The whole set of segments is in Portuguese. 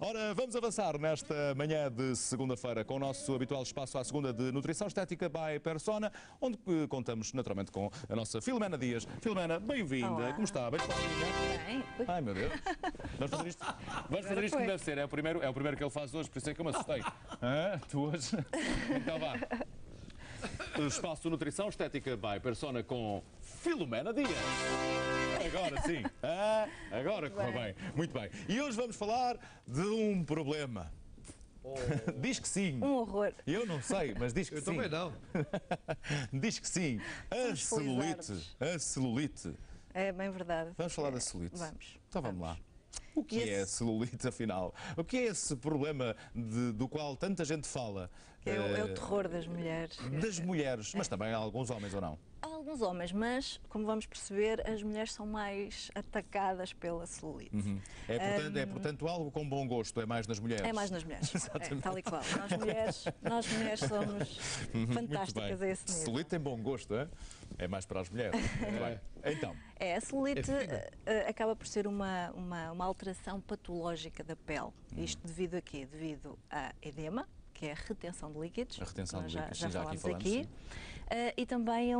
Ora, vamos avançar nesta manhã de segunda-feira com o nosso habitual espaço à segunda de Nutrição Estética by Persona, onde contamos naturalmente com a nossa Filomena Dias. Filomena, bem-vinda. Como está? Bem disponível? Bem. Ai, meu Deus. Vamos fazer isto como deve ser. É o primeiro que ele faz hoje, por isso é que eu me assustei. Tu hoje? Então vá. O espaço de Nutrição Estética by Persona com Filomena Dias. Agora sim. Agora correu bem. Muito bem. E hoje vamos falar de um problema. Diz que sim. Um horror. Eu não sei, mas diz que sim. Eu também não. Diz que sim. A celulite. A celulite. É bem verdade. Vamos falar da celulite? Vamos. Então vamos lá. O que é a celulite, afinal? O que é esse problema do qual tanta gente fala? É o terror das mulheres. Das mulheres, mas também há alguns homens ou não? Há alguns homens, mas, como vamos perceber, as mulheres são mais atacadas pela celulite. É, portanto, algo com bom gosto, é mais nas mulheres? É mais nas mulheres, tal e qual. Nós mulheres somos fantásticas a esse nível. Celulite tem bom gosto, é? É mais para as mulheres. Muito bem. Então. A celulite acaba por ser uma alteração patológica da pele. Isto devido a quê? Devido a edema, que é a retenção de líquidos. A retenção de líquidos, já aqui falámos falamos, aqui. E também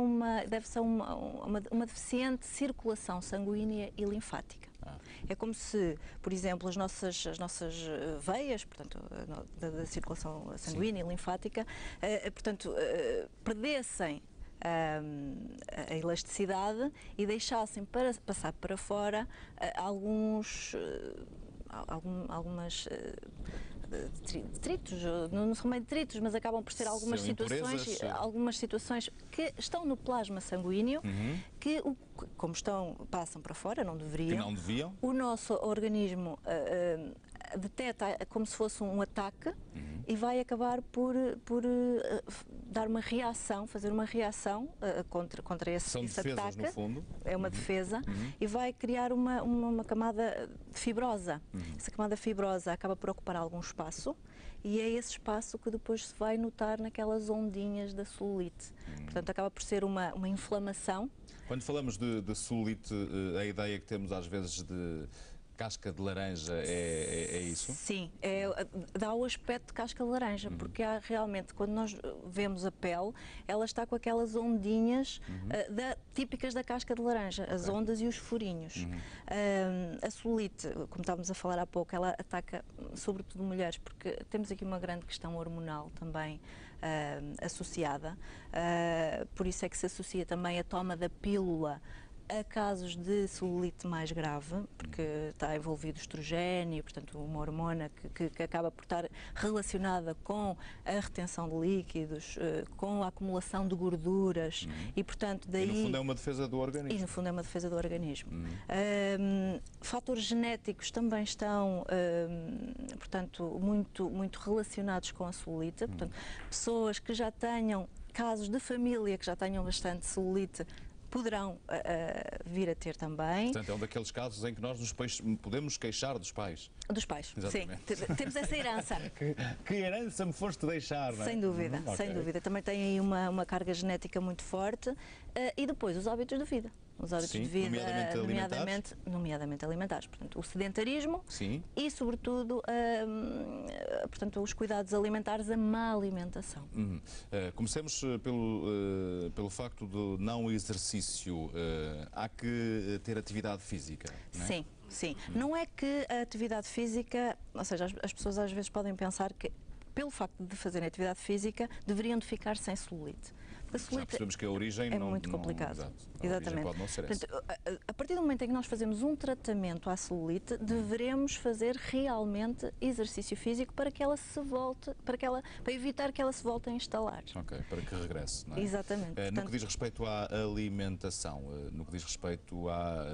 deve-se a uma deficiente circulação sanguínea e linfática. É como se, por exemplo, as nossas veias, portanto, da circulação sanguínea e linfática, perdessem a elasticidade e deixassem passar para fora algumas detritos, não são bem detritos, mas acabam por ser algumas situações que estão no plasma sanguíneo, que como passam para fora, não deveriam. Que não deviam. O nosso organismo detecta como se fosse um ataque e vai acabar por dar uma reação, fazer uma reação contra esse ataque. No fundo. É uma defesa e vai criar uma camada fibrosa. Essa camada fibrosa acaba por ocupar algum espaço e é esse espaço que depois se vai notar naquelas ondinhas da celulite. Portanto, acaba por ser uma inflamação. Quando falamos de celulite, a ideia que temos às vezes de casca de laranja é isso? Sim, dá o aspecto de casca de laranja, porque realmente, quando nós vemos a pele, ela está com aquelas ondinhas típicas da casca de laranja, as ondas e os furinhos. A celulite, como estávamos a falar há pouco, ela ataca sobretudo mulheres, porque temos aqui uma grande questão hormonal também associada, por isso é que se associa também a toma da pílula a casos de celulite mais grave, porque está envolvido estrogênio, portanto uma hormona que acaba por estar relacionada com a retenção de líquidos, com a acumulação de gorduras e portanto daí... E no fundo é uma defesa do organismo. E no fundo é uma defesa do organismo. Fatores genéticos também estão, portanto, muito relacionados com a celulite, portanto, pessoas que já tenham casos de família, que já tenham bastante celulite, poderão vir a ter também. Portanto, é um daqueles casos em que nós nos podemos queixar dos pais. Dos pais, exatamente. Sim. Temos essa herança. Que herança me foste deixar, não é? Sem dúvida, sem dúvida. Também tem aí uma carga genética muito forte. E depois, os hábitos de vida. Os hábitos de vida, nomeadamente alimentares. Portanto, o sedentarismo e, sobretudo, portanto, os cuidados alimentares, a má alimentação. Comecemos pelo facto do não exercício. Há que ter atividade física, não é? Sim. Não é que a atividade física, ou seja, as pessoas às vezes podem pensar que pelo facto de fazerem atividade física, deveriam de ficar sem celulite. A celulite já percebemos que a origem é muito complicado. Exatamente. Pode não ser essa. Portanto, a partir do momento em que nós fazemos um tratamento à celulite, devemos fazer realmente exercício físico para que ela se volte, para evitar que ela se volte a instalar. Ok, para que regresse, não é? Exatamente. No que diz respeito à alimentação, no que diz respeito à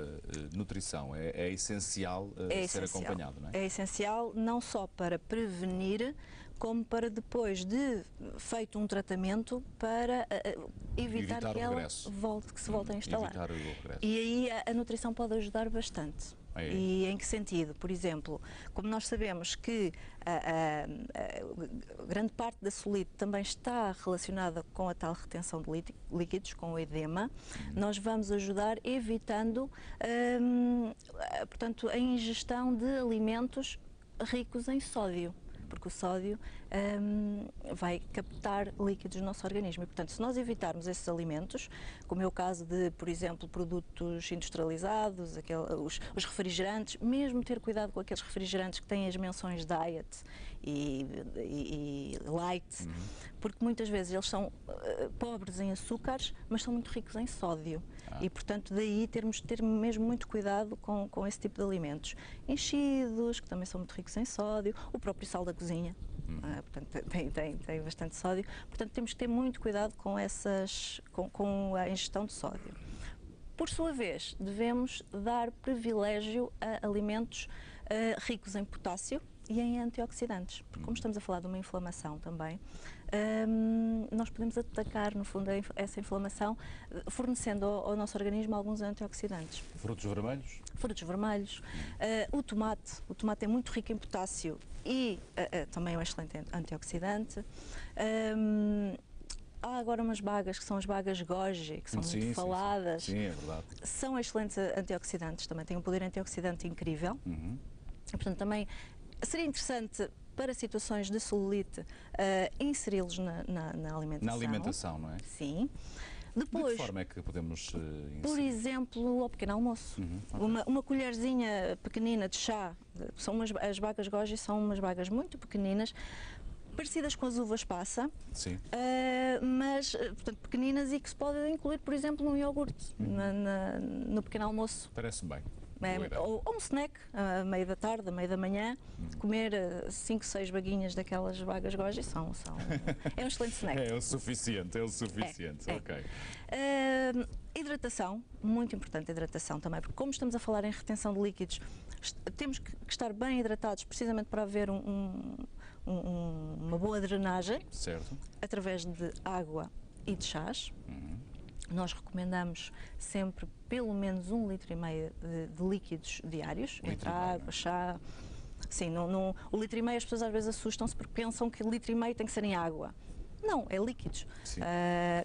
nutrição, é essencial ser acompanhado, não é? É essencial não só para prevenir, como para depois de feito um tratamento para evitar que ela se volte a instalar. Evitar o regresso. E aí a nutrição pode ajudar bastante. E em que sentido? Por exemplo, como nós sabemos que grande parte da celulite também está relacionada com a tal retenção de líquidos, com o edema, nós vamos ajudar evitando, portanto, a ingestão de alimentos ricos em sódio, porque o sódio vai captar líquidos no nosso organismo. E, portanto, se nós evitarmos esses alimentos, como é o caso de, por exemplo, produtos industrializados, os refrigerantes, mesmo ter cuidado com aqueles refrigerantes que têm as menções diet e light, porque muitas vezes eles são pobres em açúcares, mas são muito ricos em sódio. E, portanto, daí termos de ter mesmo muito cuidado com esse tipo de alimentos. Enchidos, que também são muito ricos em sódio, o próprio sal da cozinha, portanto, tem bastante sódio. Portanto, temos que ter muito cuidado com a ingestão de sódio. Por sua vez, devemos dar privilégio a alimentos ricos em potássio e em antioxidantes, porque como estamos a falar de uma inflamação também, nós podemos atacar, no fundo, essa inflamação fornecendo ao nosso organismo alguns antioxidantes. Frutos vermelhos? Frutos vermelhos. O tomate é muito rico em potássio e também é um excelente antioxidante. Há agora umas bagas que são as bagas goji, que são muito faladas. Sim, é verdade. São excelentes antioxidantes, também têm um poder antioxidante incrível. E, portanto, também seria interessante, para situações de celulite, inseri-los na alimentação. Na alimentação, não é? Sim. Depois, de que forma é que podemos inserir? Por exemplo, ao pequeno almoço. Uma colherzinha pequenina de chá. As bagas goji são umas bagas muito pequeninas, parecidas com as uvas passa, mas, portanto, pequeninas e que se pode incluir, por exemplo, num iogurte, no pequeno almoço. Parece-me bem. Ou um snack, a meio da tarde, a meio da manhã, comer 5, 6 baguinhas daquelas bagas goji é um excelente snack. É o suficiente, ok. Hidratação, muito importante a hidratação também, porque como estamos a falar em retenção de líquidos, temos que estar bem hidratados precisamente para haver uma boa drenagem, através de água e de chás. Nós recomendamos sempre pelo menos 1,5 litro de líquidos diários, entre água, chá. Sim, o litro e meio as pessoas às vezes assustam-se porque pensam que 1,5 litro tem que ser em água. Não, é líquidos.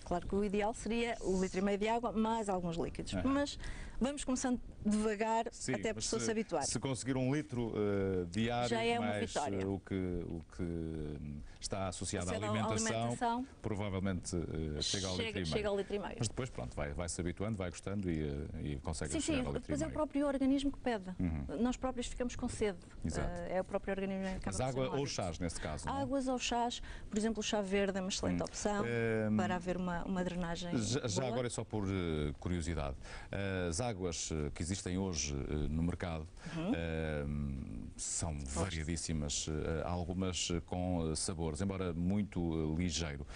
Claro que o ideal seria 1,5 litro de água mais alguns líquidos, mas vamos começando devagar até a pessoa se habituar. Se conseguir 1 litro diário, já é uma mais vitória. o que está associado à alimentação, provavelmente chega ao litro e meio. Chega ao litro e meio. Mas depois, pronto, vai se habituando, vai gostando e consegue chegar ao litro e meio. Depois é o próprio organismo que pede. Nós próprios ficamos com sede. É o próprio organismo que acaba. Mas água ou chás, nesse caso? Águas ou chás, por exemplo, o chá verde é uma excelente opção para haver uma drenagem. Já agora é só por curiosidade. As águas que existem hoje no mercado são variadíssimas, algumas com sabores, embora muito ligeiro.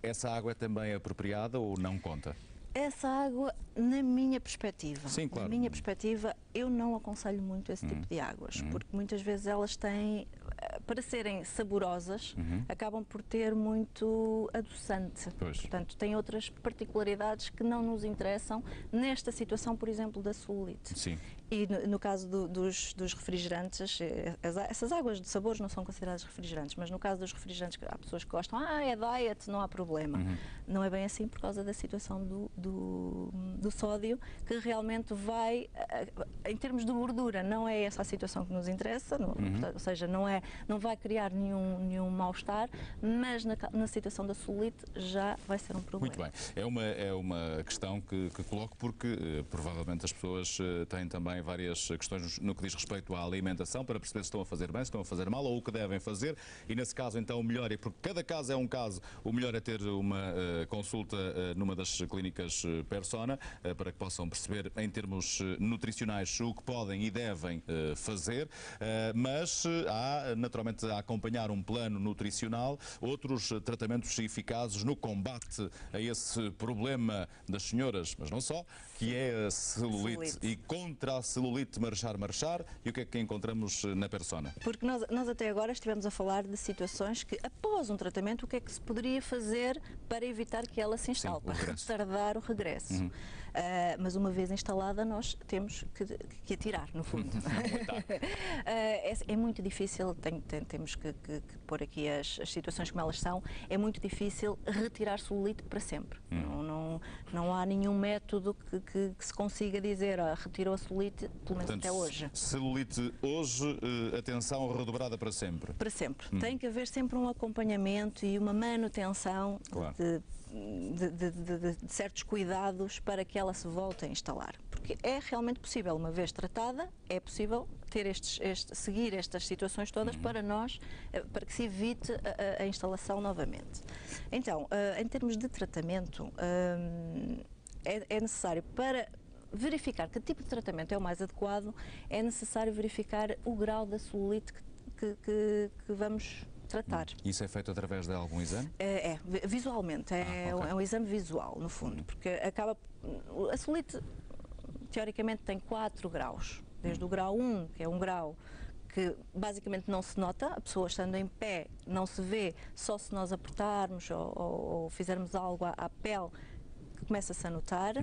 Essa água é também apropriada ou não conta? Essa água, na minha perspectiva, sim, claro. Na minha perspectiva, eu não aconselho muito esse tipo de águas, porque muitas vezes elas têm, para serem saborosas, acabam por ter muito adoçante. Portanto, têm outras particularidades que não nos interessam nesta situação, por exemplo, da celulite. Sim. E no caso dos refrigerantes, essas águas de sabores não são consideradas refrigerantes, mas no caso dos refrigerantes, há pessoas que gostam, é diet, não há problema. Não é bem assim por causa da situação do sódio, que realmente vai, em termos de gordura, não é essa a situação que nos interessa, ou seja, não vai criar nenhum mal-estar, mas na situação da celulite já vai ser um problema. Muito bem. É uma questão que coloco porque provavelmente as pessoas têm também várias questões no que diz respeito à alimentação para perceber se estão a fazer bem, se estão a fazer mal ou o que devem fazer, e nesse caso então o melhor é, porque cada caso é um caso, o melhor é ter uma consulta numa das clínicas Persona para que possam perceber em termos nutricionais o que podem e devem fazer, mas há naturalmente a acompanhar um plano nutricional, outros tratamentos eficazes no combate a esse problema das senhoras, mas não só, que é a celulite. E contra a celulite marchar, e o que é que encontramos na Persona? Porque nós até agora estivemos a falar de situações que, após um tratamento, o que é que se poderia fazer para evitar que ela se instale, para retardar o regresso. Mas uma vez instalada, nós temos que atirar, no fundo. É muito difícil, temos que pôr aqui as situações como elas são, é muito difícil retirar celulite para sempre. Não há nenhum método que se consiga dizer, retirou a celulite, pelo menos até hoje. Celulite hoje, atenção redobrada para sempre. Para sempre. Tem que haver sempre um acompanhamento e uma manutenção Claro. de certos cuidados para que ela se volte a instalar. Porque é realmente possível, uma vez tratada, é possível ter seguir estas situações todas para que se evite a instalação novamente. Então, em termos de tratamento, é necessário, para verificar que tipo de tratamento é o mais adequado, é necessário verificar o grau da celulite que vamos tratar. Isso é feito através de algum exame? Visualmente, okay. É um exame visual, no fundo, porque a celulite, teoricamente, tem 4 graus, desde o grau 1, que é um grau que basicamente não se nota, a pessoa estando em pé não se vê, só se nós apertarmos ou fizermos algo à pele, começa-se a notar,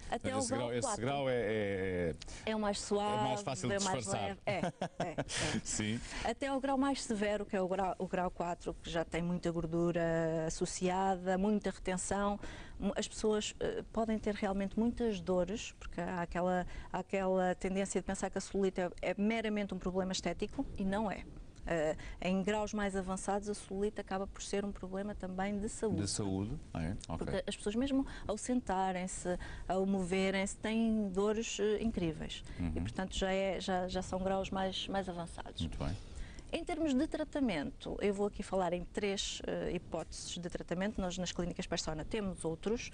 até ao grau 4. Esse grau é o mais suave, é mais fácil de disfarçar. Sim. Até ao grau mais severo, que é o grau 4, que já tem muita gordura associada, muita retenção. As pessoas podem ter realmente muitas dores, porque há aquela tendência de pensar que a celulite é meramente um problema estético, e não é. Em graus mais avançados, a celulite acaba por ser um problema também de saúde. De saúde? Okay. Porque as pessoas, mesmo ao sentarem-se, ao moverem-se, têm dores incríveis. E, portanto, já são graus mais avançados. Muito bem. Em termos de tratamento, eu vou aqui falar em 3 hipóteses de tratamento. Nós, nas clínicas Persona, temos outros,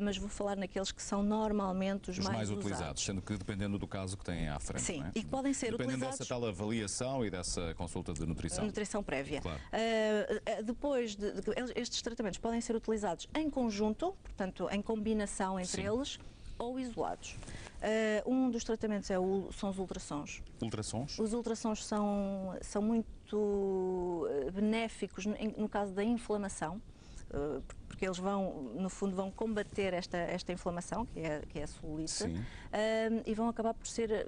mas vou falar naqueles que são normalmente os mais utilizados, sendo que dependendo do caso que têm à frente. Sim, não é? e que podem ser dependendo utilizados... dessa tal avaliação e dessa consulta de nutrição. Nutrição prévia. Claro. Depois, estes tratamentos podem ser utilizados em conjunto, portanto, em combinação entre eles, ou isolados. Um dos tratamentos são os ultrassons. Ultrassons? Os ultrassons são muito benéficos no caso da inflamação, porque eles no fundo, vão combater esta inflamação, que é a celulite, e vão acabar por ser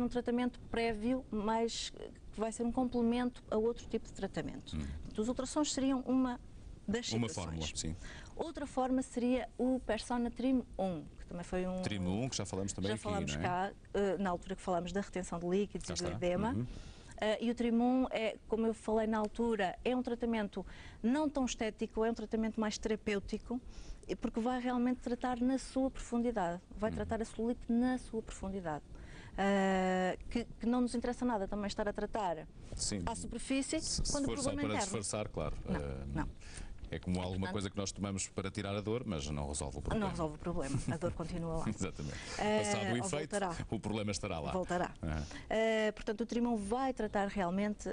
um tratamento prévio, mas que vai ser um complemento a outro tipo de tratamento. Os ultrassons seriam uma das situações. Uma fórmula, sim. Outra forma seria o Persona Trim 1, que também foi um... Trim 1, que já falamos também aqui, Já falamos não é? cá, na altura que falámos da retenção de líquidos e do edema. E o Trim 1 como eu falei na altura, é um tratamento não tão estético, é um tratamento mais terapêutico, porque vai realmente tratar na sua profundidade, vai tratar a celulite na sua profundidade. Que não nos interessa nada também estar a tratar à superfície, quando o problema é interno. Para disfarçar, claro. Não. É como alguma coisa que nós tomamos para tirar a dor, mas não resolve o problema. Não resolve o problema, a dor continua lá. Exatamente. Passado o efeito, o problema estará lá. Voltará. Portanto, o Trimão vai tratar realmente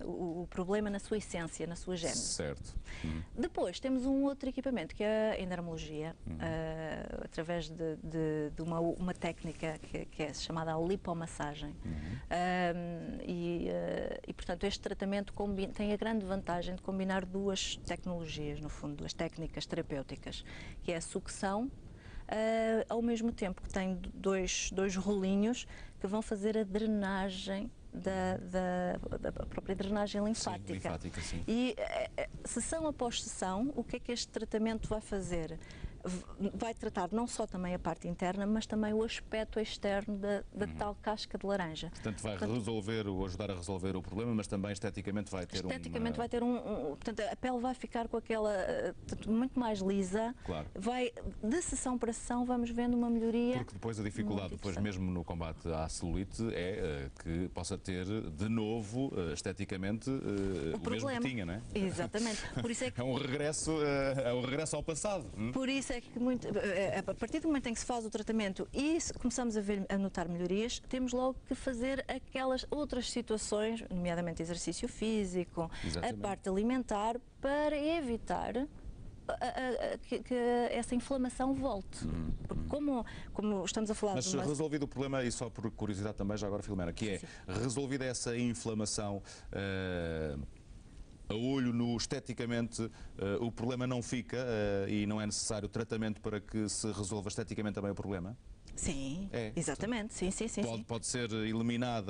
o problema na sua essência, na sua gênese. Certo. Depois temos um outro equipamento, que é a endermologia, através de uma técnica que é chamada lipomassagem. Portanto, este tratamento tem a grande vantagem de combinar duas tecnologias, no fundo, duas técnicas terapêuticas, que é a sucção, ao mesmo tempo que tem dois rolinhos que vão fazer a drenagem da própria drenagem linfática. Sim, linfática, sim. E sessão após sessão, o que é que este tratamento vai fazer? Vai tratar não só também a parte interna, mas também o aspecto externo da tal casca de laranja. Portanto, vai resolver ou ajudar a resolver o problema, mas também esteticamente vai ter vai ter portanto, a pele vai ficar com aquela muito mais lisa. Claro. De sessão para sessão vamos vendo uma melhoria. Porque depois a dificuldade, depois mesmo no combate à celulite, é que possa ter de novo, esteticamente, o mesmo que tinha, não é? Exatamente. Por isso é que é um regresso ao passado. Por isso é que a partir do momento em que se faz o tratamento e começamos a notar melhorias, temos logo que fazer aquelas outras situações, nomeadamente exercício físico, a parte alimentar, para evitar que essa inflamação volte. Porque como estamos a falar... Mas resolvido o problema, e só por curiosidade também, já agora, Filomena, que é resolvida essa inflamação... a olho nu, esteticamente, o problema não fica e não é necessário tratamento para que se resolva esteticamente também o problema? Sim, exatamente, sim. Pode ser eliminado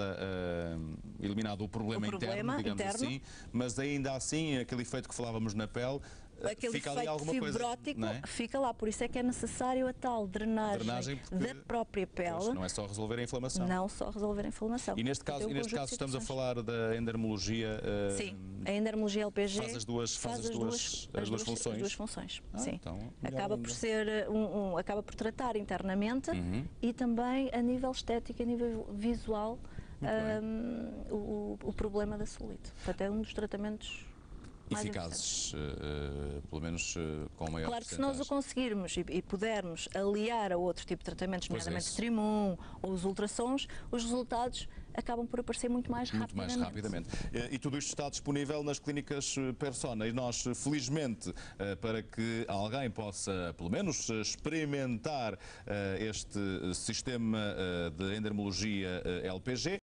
o problema interno, digamos assim, mas ainda assim, aquele efeito que falávamos na pele, aquele fica ali alguma fibrótico coisa, fica lá, por isso é que é necessário a tal drenagem da própria pele. Pois, não é só resolver a inflamação. Não só resolver a inflamação. E neste caso estamos a falar da endermologia. Sim, a endermologia LPG faz as duas funções. As duas funções, sim. Então, acaba por ser acaba por tratar internamente e também a nível estético, a nível visual, o problema da celulite. Portanto, é um dos tratamentos eficazes, pelo menos com maior Claro que se nós o conseguirmos e pudermos aliar a outro tipo de tratamentos, nomeadamente Stream ou os ultrassons, os resultados acabam por aparecer muito mais rapidamente. E tudo isto está disponível nas clínicas Persona e nós, felizmente, para que alguém possa, pelo menos, experimentar este sistema de endermologia LPG,